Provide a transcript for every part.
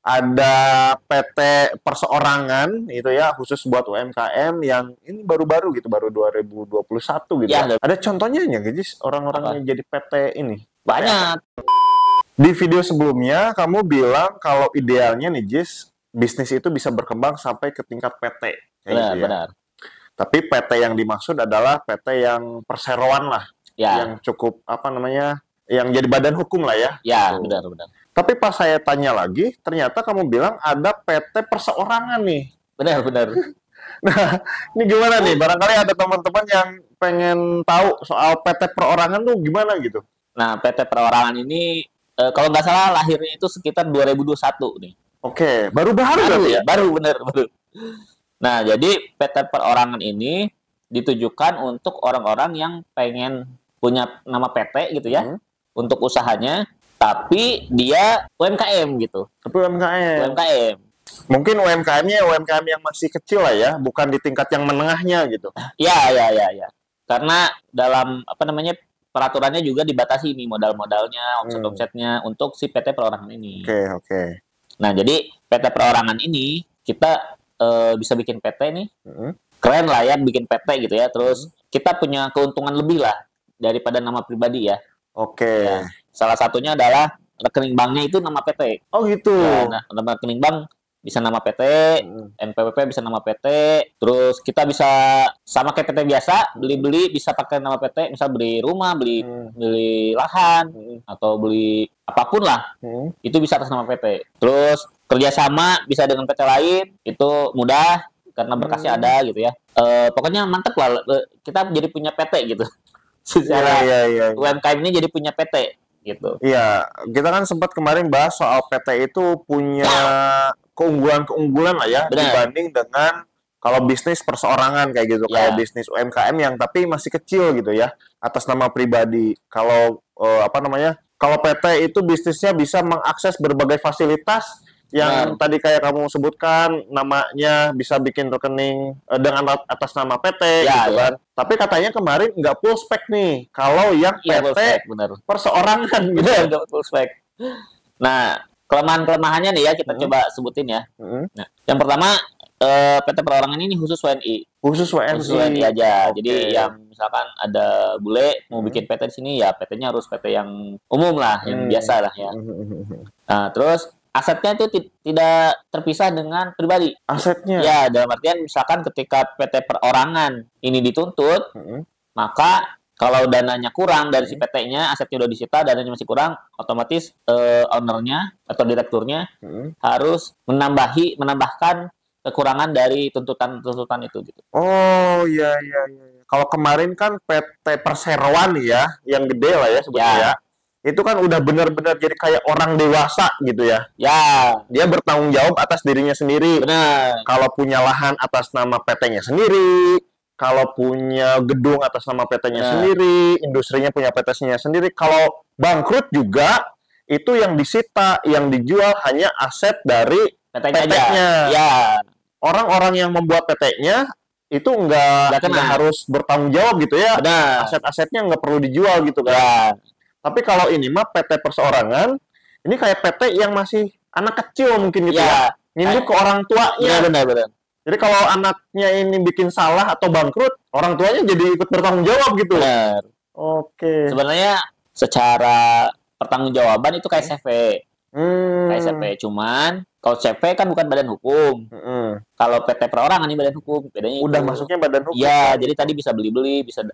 ada PT perseorangan itu ya khusus buat UMKM yang ini baru-baru gitu, baru 2021 gitu Ya, ya. Ada contohnya nggak, Gis, orang-orang yang jadi PT ini? banyak. Di video sebelumnya kamu bilang kalau idealnya nih, Jis, bisnis itu bisa berkembang sampai ke tingkat PT kayak gitu ya. Benar. Tapi PT yang dimaksud adalah PT yang perseroan lah, Ya, yang cukup apa namanya, yang jadi badan hukum lah ya. ya, Gitu. benar. Tapi pas saya tanya lagi, ternyata kamu bilang ada PT perseorangan nih. Benar. Nah, ini gimana nih? Barangkali ada teman-teman yang pengen tahu soal PT perorangan tuh gimana gitu. Nah, PT Perorangan ini kalau nggak salah lahirnya itu sekitar 2021 nih. Oke, baru-baru Baru ya? baru. Nah, jadi PT Perorangan ini ditujukan untuk orang-orang yang pengen punya nama PT gitu ya, untuk usahanya, tapi dia UMKM gitu. Tapi UMKM. UMKM. Mungkin UMKM-nya UMKM yang masih kecil lah ya, bukan di tingkat yang menengahnya gitu. Ya. Karena dalam apa namanya peraturannya juga dibatasi nih modal-modalnya, omset-omsetnya untuk si PT Perorangan ini. Oke. Nah, jadi PT Perorangan ini kita bisa bikin PT nih. Keren lah ya bikin PT gitu ya. Terus kita punya keuntungan lebih lah daripada nama pribadi ya. Oke. Ya, salah satunya adalah rekening banknya itu nama PT. Oh gitu. Ya, nama rekening bank bisa nama PT, NPWP bisa nama PT, terus kita bisa sama kayak PT biasa, beli-beli bisa pakai nama PT, misal beli rumah, beli lahan, atau beli apapun lah, itu bisa atas nama PT. Terus kerjasama bisa dengan PT lain, itu mudah karena berkasnya ada gitu ya. Pokoknya mantep lah, kita jadi punya PT gitu. Secara Iya. UMKM ini jadi punya PT gitu. Iya, kita kan sempat kemarin bahas soal PT itu punya keunggulan-keunggulan lah ya. Benar. Dibanding dengan kalau bisnis perseorangan kayak gitu, kayak bisnis UMKM yang tapi masih kecil gitu ya, atas nama pribadi. Kalau kalau PT itu bisnisnya bisa mengakses berbagai fasilitas yang tadi kayak kamu sebutkan, namanya bisa bikin rekening dengan atas nama PT gitu kan. Tapi katanya kemarin nggak full spek nih, kalau yang PT perseorangan gitu. Nggak full spek. Nah, kelemahan-kelemahannya nih ya kita coba sebutin ya. Nah, yang pertama PT Perorangan ini khusus WNI. Khusus WNI aja. Jadi yang misalkan ada bule mau bikin PT di sini ya PT-nya harus PT yang umum lah, yang biasa lah ya. Nah, terus asetnya itu tidak terpisah dengan pribadi. Asetnya? Ya, dalam artian misalkan ketika PT Perorangan ini dituntut, maka kalau dananya kurang dari si PT-nya, asetnya udah disita, dananya masih kurang, otomatis ownernya atau direkturnya harus menambahkan kekurangan dari tuntutan itu gitu. Oh iya. Kalau kemarin kan PT Perseroan ya, yang gede lah ya sebetulnya. Ya. Itu kan udah benar-benar jadi kayak orang dewasa gitu ya. Ya. Dia bertanggung jawab atas dirinya sendiri. Benar. Kalau punya lahan atas nama PT-nya sendiri, kalau punya gedung atas nama PT-nya sendiri, industrinya punya PT-nya sendiri. Kalau bangkrut juga, itu yang disita, yang dijual hanya aset dari PT-nya. Ya. Orang-orang yang membuat PT-nya itu nggak harus bertanggung jawab gitu ya. Aset-asetnya nggak perlu dijual gitu kan. Ya. Tapi kalau ini mah PT perseorangan, ini kayak PT yang masih anak kecil mungkin gitu ya. Nginduk ke orang tuanya. Benar. Jadi kalau anaknya ini bikin salah atau bangkrut, orang tuanya jadi ikut bertanggung jawab gitu. Benar. Oke. Sebenarnya secara pertanggungjawaban itu kayak CV. Kayak CV. Cuman kalau CV kan bukan badan hukum. Kalau PT Perorangan ini badan hukum. Bedanya udah masuknya badan hukum. Ya, jadi tadi bisa beli-beli, bisa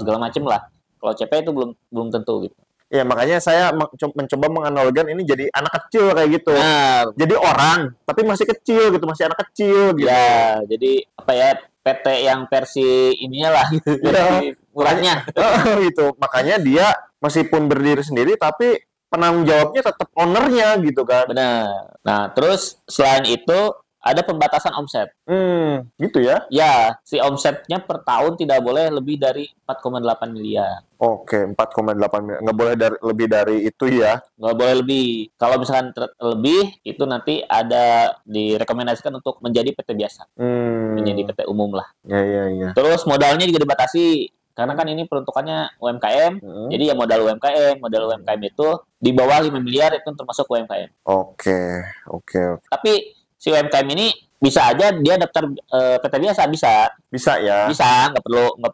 segala macam lah. Kalau CV itu belum tentu gitu. Ya, makanya saya mencoba menganalogikan ini jadi anak kecil kayak gitu. Jadi orang, tapi masih kecil gitu, masih anak kecil gitu. Ya, jadi apa ya, PT yang versi ininya lah gitu. Versi murahnya. Gitu. Makanya dia meskipun berdiri sendiri, tapi penanggung jawabnya tetap ownernya gitu kan. Benar. Nah, terus selain itu ada pembatasan omset. Gitu ya? Ya, si omsetnya per tahun tidak boleh lebih dari 4,8 miliar. Oke, 4,8 miliar. Nggak boleh lebih dari itu ya? Nggak boleh lebih. Kalau misalkan lebih, itu nanti ada direkomendasikan untuk menjadi PT biasa. Menjadi PT umum lah. Ya. Terus modalnya juga dibatasi. Karena kan ini peruntukannya UMKM, jadi ya modal UMKM itu di bawah 5 miliar itu termasuk UMKM. Oke. Tapi si UMKM ini bisa aja dia daftar PT biasa Bisa ya. bisa nggak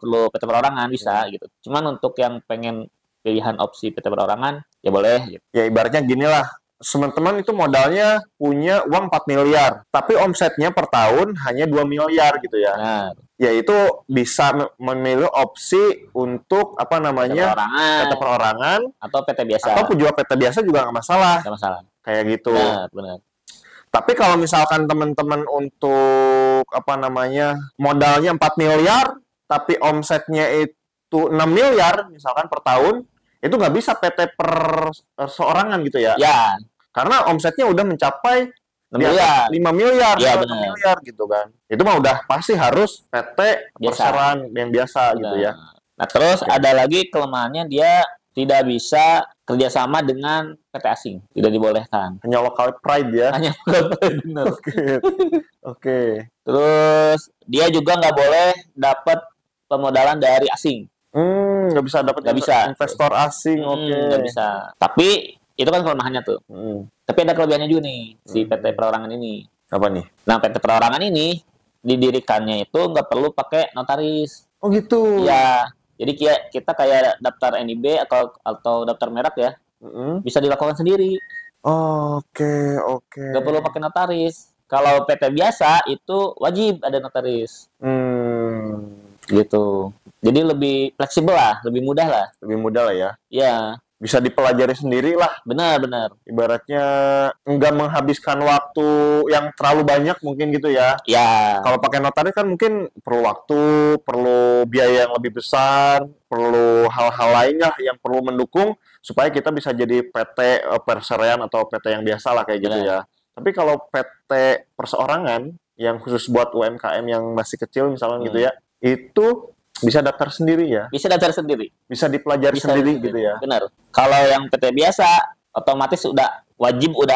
perlu PT perorangan bisa gitu. Cuman untuk yang pengen pilihan opsi PT perorangan ya boleh gitu. Ya ibaratnya gini lah, teman-teman itu modalnya punya uang 4 miliar, tapi omsetnya per tahun hanya 2 miliar gitu ya. Nah, Ya itu bisa memilih opsi untuk apa namanya PT perorangan atau PT biasa. Atau juga PT biasa juga nggak masalah. Nggak masalah. Kayak gitu. Benar. Tapi kalau misalkan teman-teman untuk apa namanya modalnya 4 miliar, tapi omsetnya itu 6 miliar misalkan per tahun, itu nggak bisa PT perseorangan gitu ya? Ya. Karena omsetnya udah mencapai 6 miliar. 5 miliar, ya, 6 miliar gitu kan. Itu mah udah pasti harus PT perseorangan yang biasa gitu ya. Nah terus ada lagi kelemahannya dia tidak bisa kerjasama dengan PT asing, tidak dibolehkan. Hanya local pride ya. Hanya local pride, benar. Oke. Terus dia juga nggak boleh dapat pemodalan dari asing. Nggak bisa dapat investor asing. Oke. Nggak bisa. Tapi itu kan kelemahannya tuh. Tapi ada kelebihannya juga nih si PT perorangan ini. Apa nih? Nah PT perorangan ini didirikannya itu nggak perlu pakai notaris. Oh gitu. Ya. Jadi kita kayak daftar NIB atau daftar merek ya, bisa dilakukan sendiri. Oke. Nggak perlu pakai notaris. Kalau PT biasa itu wajib ada notaris. Gitu. Jadi lebih fleksibel lah, lebih mudah lah. Lebih mudah lah ya. Ya. Bisa dipelajari sendiri lah. Benar. Ibaratnya nggak menghabiskan waktu yang terlalu banyak mungkin gitu ya. Ya. Kalau pakai notaris kan mungkin perlu waktu, perlu biaya yang lebih besar, perlu hal-hal lainnya yang perlu mendukung supaya kita bisa jadi PT perseroan atau PT yang biasa lah kayak gitu ya. Tapi kalau PT perseorangan yang khusus buat UMKM yang masih kecil misalnya gitu ya, itu bisa daftar sendiri ya? Bisa daftar sendiri. Bisa dipelajari sendiri gitu ya? Benar. Kalau yang PT biasa, otomatis udah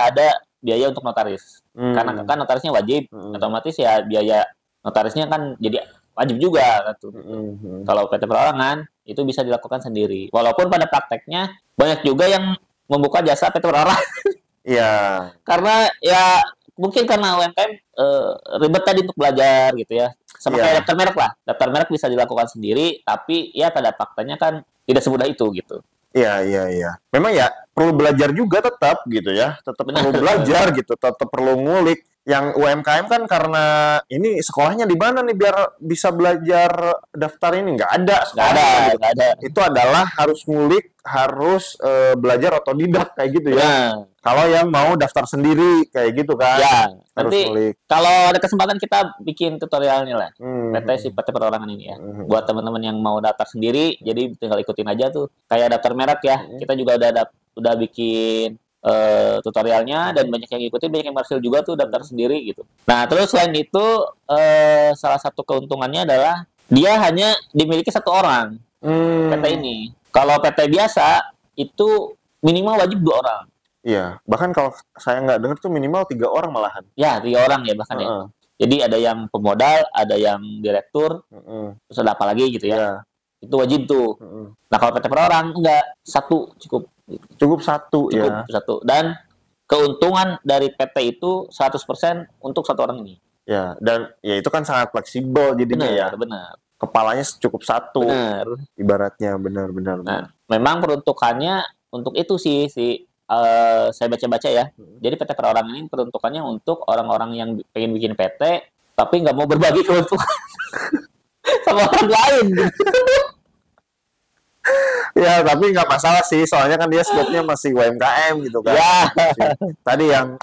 ada biaya untuk notaris. Karena kan notarisnya wajib, otomatis ya biaya notarisnya kan jadi wajib juga. Kalau PT perorangan, itu bisa dilakukan sendiri. Walaupun pada prakteknya, banyak juga yang membuka jasa PT perorangan. Iya. Karena ya mungkin karena UMKM ribet tadi untuk belajar gitu ya. Sama kayak daftar merek lah. Daftar merek bisa dilakukan sendiri, tapi ya pada faktanya kan tidak semudah itu gitu. Iya. Memang ya perlu belajar juga tetap gitu ya. Tetap perlu belajar gitu, tetap perlu ngulik. Yang UMKM kan karena ini sekolahnya di mana nih biar bisa belajar daftar ini? Nggak ada. Nggak ada. Itu adalah harus ngulik, harus belajar otodidak kayak gitu ya. Kalau yang mau daftar sendiri kayak gitu kan. Ya, harus nanti ngulik. Kalau ada kesempatan kita bikin tutorialnya lah. PT perorangan ini ya. Buat teman-teman yang mau daftar sendiri, jadi tinggal ikutin aja tuh. Kayak daftar merek ya. Kita juga udah bikin tutorialnya dan banyak yang ngikutin, banyak yang berhasil juga tuh daftar sendiri gitu. Nah, terus selain itu salah satu keuntungannya adalah dia hanya dimiliki satu orang PT ini. Kalau PT biasa itu minimal wajib 2 orang. Iya, bahkan kalau saya nggak dengar tuh minimal 3 orang malahan. Ya, 3 orang ya bahkan ya. Jadi ada yang pemodal, ada yang direktur, terus ada apa lagi gitu ya. Itu wajib tuh. Nah kalau PT perorangan enggak, 1 cukup. Cukup 1 ya. Cukup 1. Dan keuntungan dari PT itu 100% untuk 1 orang ini. Ya, dan ya itu kan sangat fleksibel jadinya ya. Benar. Kepalanya cukup 1. Benar. Ibaratnya benar. Nah, memang peruntukannya untuk itu sih saya baca-baca ya. Jadi PT perorangan ini peruntukannya untuk orang-orang yang pengen bikin PT tapi nggak mau berbagi keuntungan sama orang lain. Ya, tapi nggak masalah sih, soalnya kan dia skopnya masih UMKM gitu kan. Ya. Tadi yang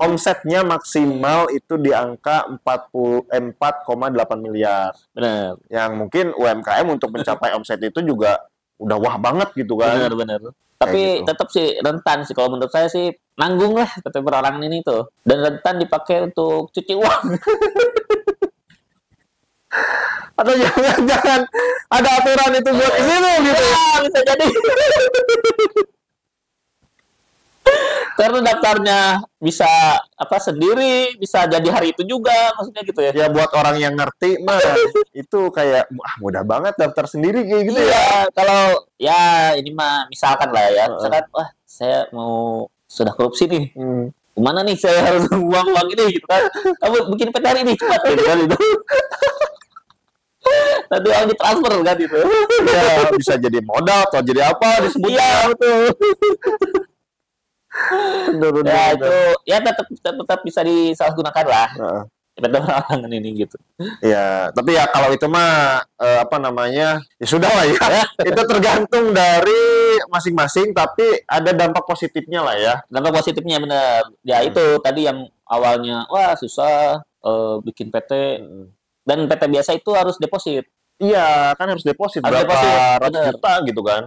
omsetnya maksimal itu di angka 4,8 miliar. Benar. Yang mungkin UMKM untuk mencapai omset itu juga udah wah banget gitu kan. Benar. Tapi gitu. tetap sih rentan sih, kalau menurut saya sih nanggung lah PT perorangan ini tuh, dan rentan dipakai untuk cuci uang. Atau jangan ada aturan itu buat ini gitu. Ya, bisa jadi. Karena daftarnya bisa apa sendiri, bisa jadi hari itu juga, maksudnya gitu ya. Ya buat orang yang ngerti mah itu kayak mudah banget daftar sendiri kayak gitu ya. Iya, kalau ya ini mah misalkan lah ya, misalkan wah saya mau sudah korupsi nih. Kemana nih saya harus uang ini gitu kan. Kamu bikin PT hari ini cepat gitu kan itu. Nanti uang ditransfer kan itu. Ya bisa jadi modal atau jadi apa disebutnya. Iya, betul. Bener, Ya itu ya tetap bisa disalahgunakan lah. PT perorangan ini gitu. Ya, tapi ya kalau itu mah apa namanya? Ya sudah lah ya. Itu tergantung dari masing-masing tapi ada dampak positifnya lah ya. Dampak positifnya benar. Ya itu tadi yang awalnya wah susah bikin PT dan PT biasa itu harus deposit. Iya, kan harus deposit Harus berapa deposit, ratus bener. juta gitu kan.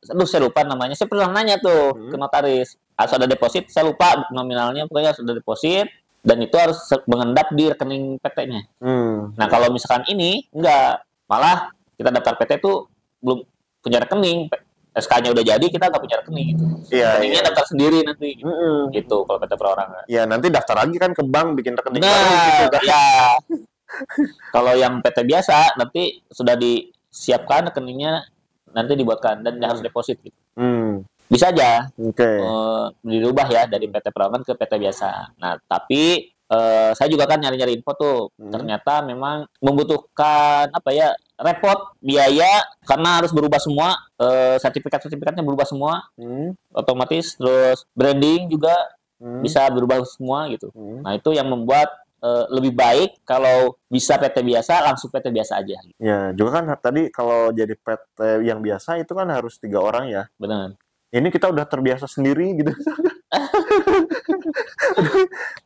Aduh saya lupa namanya. Saya pernah nanya tuh ke notaris. Harus ada deposit, saya lupa nominalnya, pokoknya harus ada deposit dan itu harus mengendap di rekening PT-nya. Nah, kalau misalkan ini enggak, malah kita daftar PT itu belum punya rekening. SK-nya udah jadi, kita nggak punya rekening gitu. Iya, Rekeningnya iya. daftar sendiri nanti. Gitu kalau PT perorangan. Ya, nanti daftar lagi kan ke bank bikin rekening baru gitu Nah, kan. ya. Kalau yang PT biasa nanti sudah disiapkan rekeningnya nanti dibuatkan dan harus deposit gitu. Bisa aja Oke. dirubah ya dari PT perorangan ke PT biasa. Nah, tapi saya juga kan nyari-nyari info tuh. Ternyata memang membutuhkan apa ya? Repot, biaya karena harus berubah semua, sertifikatnya berubah semua. Otomatis terus branding juga bisa berubah semua gitu. Nah, itu yang membuat lebih baik kalau bisa PT biasa langsung PT biasa aja. Ya, juga kan tadi kalau jadi PT yang biasa itu kan harus 3 orang ya. Benar. Ini kita udah terbiasa sendiri gitu.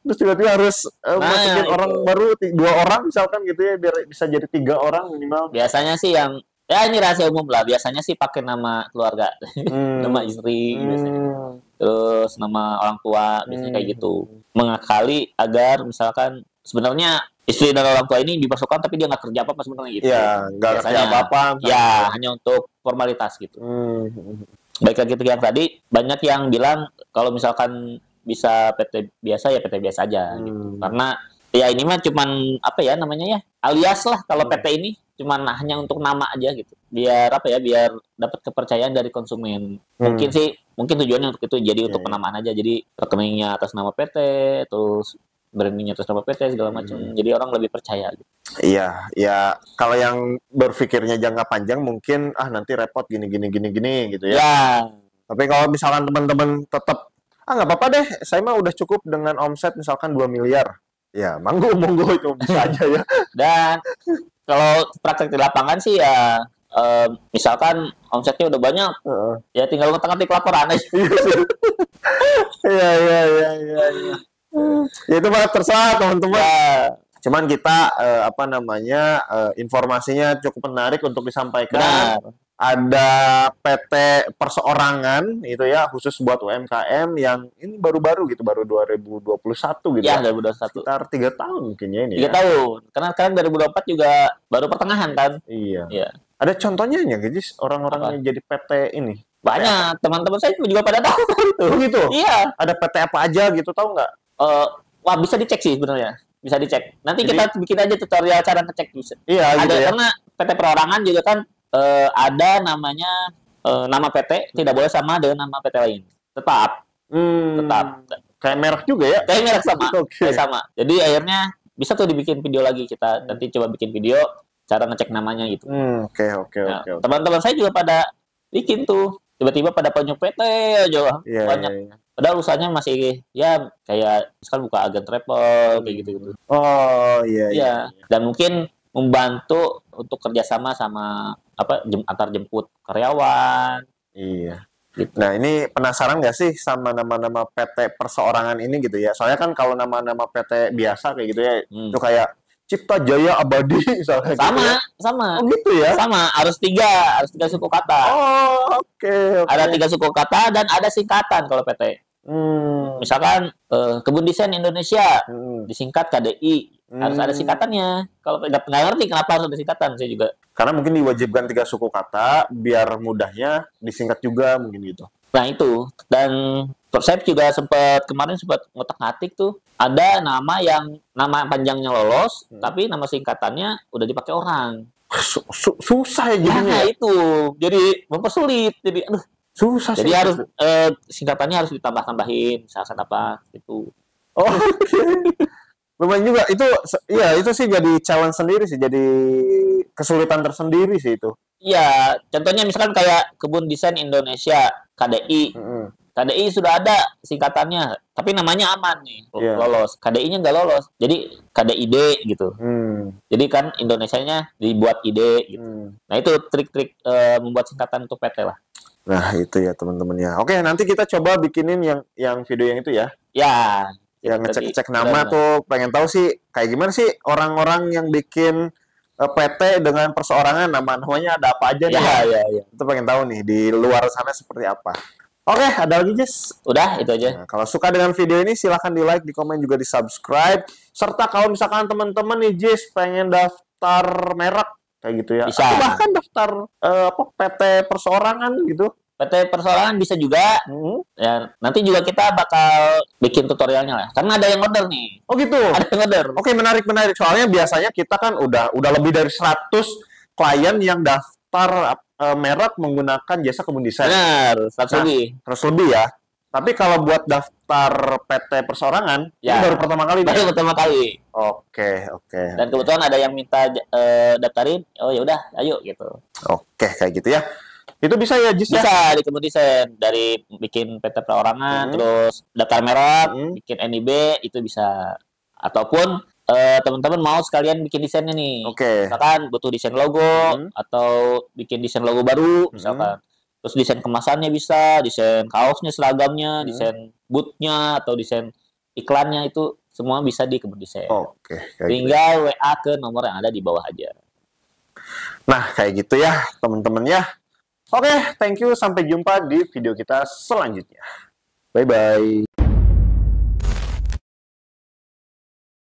Terus tiba-tiba harus masukin itu. orang baru 2 orang misalkan gitu ya biar bisa jadi 3 orang minimal. Biasanya sih yang ya ini rahasia umum lah. Biasanya sih pakai nama keluarga, nama istri biasanya. Terus nama orang tua biasanya kayak gitu. Mengakali agar misalkan sebenarnya istri dan orang tua ini dimasukkan tapi dia nggak kerja apa-apa sebenarnya gitu. Iya, nggak kerja apa-apa. Ya, hanya untuk formalitas gitu. Baik lagi itu yang tadi, banyak yang bilang kalau misalkan bisa PT biasa ya PT biasa aja gitu. Karena ya ini mah cuman apa ya namanya ya alias lah kalau PT ini cuman hanya untuk nama aja gitu. Biar apa ya biar dapat kepercayaan dari konsumen. Mungkin tujuannya untuk itu jadi untuk penamaan aja. Jadi rekeningnya atas nama PT terus brandingnya atas nama PT segala macam. Jadi orang lebih percaya gitu. Iya, ya kalau yang berpikirnya jangka panjang mungkin nanti repot gini gitu ya. Ya. Tapi kalau misalkan teman-teman tetap nggak apa-apa deh, saya mah udah cukup dengan omset misalkan 2 miliar. Ya, monggo itu bisa aja ya. Dan kalau praktek di lapangan sih ya misalkan omsetnya udah banyak, ya tinggal ngetik laporan aja. Iya. Ya itu mah terserah teman-teman. Ya. Cuman kita informasinya cukup menarik untuk disampaikan. Benar. Ada PT perseorangan itu ya khusus buat UMKM yang ini baru-baru gitu, baru 2021 gitu. Ya, 2021. Sekitar 3 tahun mungkin ya ini. 3 tahun. Karena sekarang 2024 juga baru pertengahan kan. Iya. Iya. Ada contohnya nggak guys orang-orang yang jadi PT ini? Banyak. Teman-teman saya juga pada tahu itu. Oh gitu? Iya. Ada PT apa aja gitu, tahu nggak? Wah, bisa dicek sih sebenarnya. Bisa dicek. Nanti kita bikin aja tutorial cara ngecek bisa. Iya, ada gitu ya. Karena PT perorangan juga kan ada namanya nama PT tidak boleh sama dengan nama PT lain. Tetap. Kayak merek juga ya? Kayak merek sama. Okay. Kayak sama. Jadi akhirnya bisa tuh dibikin video lagi kita. Nanti coba bikin video cara ngecek namanya gitu. Oke. Teman-teman saya juga pada bikin tuh. Tiba-tiba pada punya PT aja banyak. Iya. Padahal usahanya masih ya kayak misalkan buka agen travel kayak gitu. Oh iya. Dan mungkin membantu untuk kerjasama sama antar jemput karyawan. Iya. Gitu. Nah ini penasaran nggak sih sama nama-nama PT perseorangan ini gitu ya? Soalnya kan kalau nama-nama PT biasa kayak gitu ya, itu kayak Cipta Jaya Abadi misalnya. Sama. Oh gitu ya? Sama, harus tiga suku kata. Oh oke. Ada 3 suku kata dan ada singkatan kalau PT. Misalkan Kebun Desain Indonesia disingkat KDI. Harus ada singkatannya. Kalau nggak ngerti kenapa harus ada singkatan, saya juga. Karena mungkin diwajibkan 3 suku kata biar mudahnya disingkat juga mungkin gitu. Nah itu, dan saya juga kemarin sempat ngotak-ngatik tuh, ada nama panjangnya lolos, tapi nama singkatannya udah dipakai orang. Susah ya jadinya. Nah Ya? itu, jadi mempersulit. Jadi aduh, Susah jadi sih. harus singkatannya harus ditambah-tambahin, misalkan apa gitu. Oh, lumayan juga itu. Ya itu sih jadi challenge sendiri sih, jadi kesulitan tersendiri sih itu. Iya, contohnya misalkan kayak Kebun Desain Indonesia, KDI. KDI sudah ada singkatannya, tapi namanya aman nih, lolos. KDI-nya nggak lolos, jadi KDID gitu. Jadi kan Indonesianya dibuat ide gitu. Nah itu trik-trik membuat singkatan untuk PT lah. Nah itu ya teman-teman ya. Oke, nanti kita coba bikinin yang video yang itu ya. Ya. Yang ngecek-cek nama tuh, pengen tahu sih kayak gimana sih orang-orang yang bikin PT dengan perseorangan, namanya ada apa aja nih? Ya. Itu pengen tahu nih di luar sana seperti apa. Oke, ada lagi Jess? Udah, itu aja. Nah, kalau suka dengan video ini silahkan di like, di komen, juga di subscribe. Serta kalau misalkan teman-teman nih Jess pengen daftar merek kayak gitu ya, bisa. atau bahkan daftar PT perseorangan gitu. PT perseorangan bisa juga. Ya, nanti juga kita bakal bikin tutorialnya lah. Karena ada yang order nih. Oh gitu. Ada yang order. Oke, menarik. Soalnya biasanya kita kan udah lebih dari 100 klien yang daftar merek menggunakan jasa Kebun Desain. Benar, 100 lebih. 100 lebih ya. Tapi kalau buat daftar PT perseorangan, ya, itu baru pertama kali. Baru pertama kali. Oke. Dan kebetulan ada yang minta daftarin. Oh ya udah, ayo gitu. Oke, kayak gitu ya. Itu bisa ya, Jis? Bisa di Kebun Desain, dari bikin PT perorangan, terus daftar merek, bikin NIB, itu bisa. Ataupun teman-teman mau sekalian bikin desainnya nih. Misalkan butuh desain logo, atau bikin desain logo baru, misalkan. Terus desain kemasannya bisa, desain kaosnya, seragamnya, desain bootnya, atau desain iklannya, itu semua bisa di Kebun Desain. Tinggal WA ke nomor yang ada di bawah aja. Nah, kayak gitu ya, teman-teman ya. Oke, thank you. Sampai jumpa di video kita selanjutnya. Bye-bye.